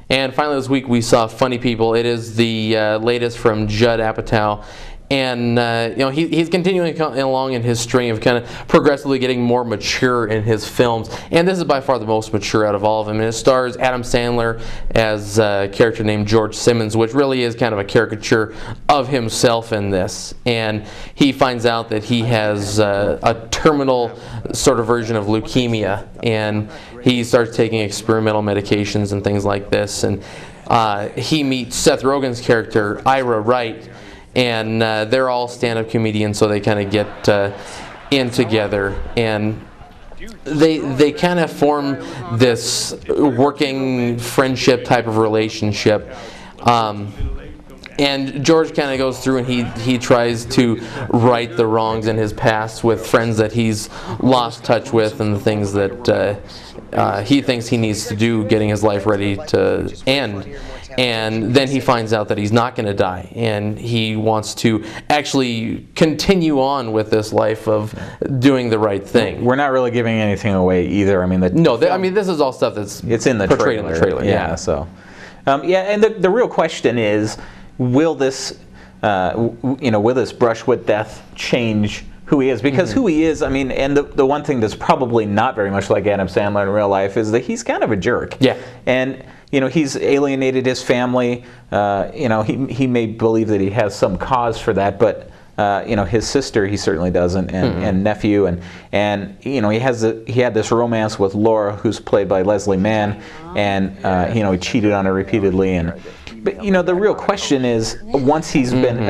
And finally this week we saw Funny People. It is the latest from Judd Apatow. And he's continuing along in his string of kind of progressively getting more mature in his films. And this is by far the most mature out of all of them. And it stars Adam Sandler as a character named George Simmons, which really is kind of a caricature of himself in this. And he finds out that he has a terminal sort of version of leukemia. And he starts taking experimental medications and things like this. And he meets Seth Rogen's character, Ira Wright. And they're all stand-up comedians, so they kind of get in together, and they kind of form this working friendship type of relationship. And George kind of goes through and he tries to right the wrongs in his past with friends that he's lost touch with and the things that he thinks he needs to do, getting his life ready to end. And then he finds out that he's not going to die, and he wants to actually continue on with this life of doing the right thing. We're not really giving anything away either. I mean, this is all stuff that's in the portrayed in the trailer. Yeah. So, and the real question is, will this, will this brush with death change who he is? Because who he is, I mean, and the one thing that's probably not very much like Adam Sandler in real life is that he's kind of a jerk. Yeah. And he's alienated his family. He may believe that he has some cause for that, but his sister he certainly doesn't, and nephew, and he had this romance with Laura, who's played by Leslie Mann, and he cheated on her repeatedly, but the real question is, once he's been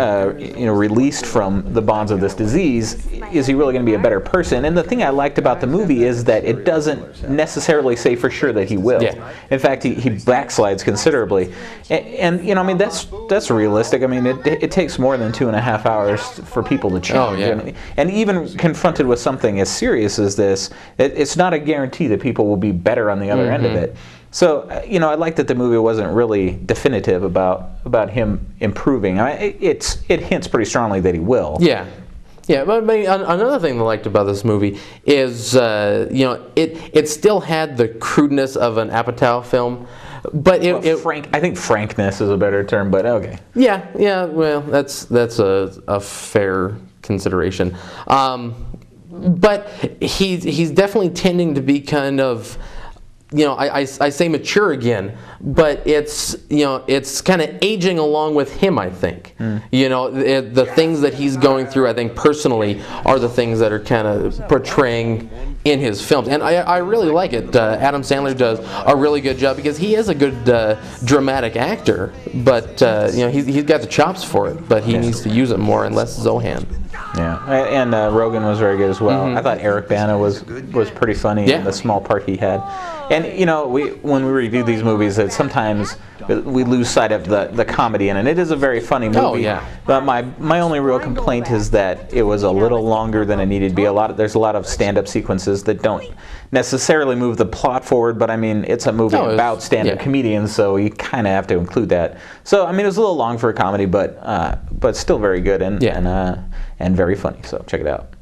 released from the bonds of this disease, is he really going to be a better person? And the thing I liked about the movie is that it doesn't necessarily say for sure that he will. Yeah. In fact, he backslides considerably, and that's realistic. I mean, it takes more than 2.5 hours for people to change. Oh, yeah. And even confronted with something as serious as this, it's not a guarantee that people will be better on the other end of it. So, I like that the movie wasn't really definitive about him improving. It hints pretty strongly that he will. Yeah. Yeah, but another thing I liked about this movie is, it still had the crudeness of an Apatow film, but I think frankness is a better term, but okay. Yeah, well, that's a fair consideration. But he's definitely tending to be kind of, I say mature again, but it's kind of aging along with him, I think. The things that he's going through, I think personally, are the things that are kind of portraying in his films, and I really like it. Adam Sandler does a really good job because he is a good dramatic actor, but he's got the chops for it, but he needs to use it more and less Zohan. Yeah, and Rogen was very good as well. I thought Eric Bana was pretty funny in the small part he had. And when we review these movies, that sometimes we lose sight of the comedy in it. It is a very funny movie. Oh, yeah. But my only real complaint is that it was a little longer than it needed to be. There's a lot of stand-up sequences that don't necessarily move the plot forward, but I mean, it's a movie about stand-up comedians, so you kind of have to include that. So I mean, it was a little long for a comedy, but still very good and very funny. So check it out.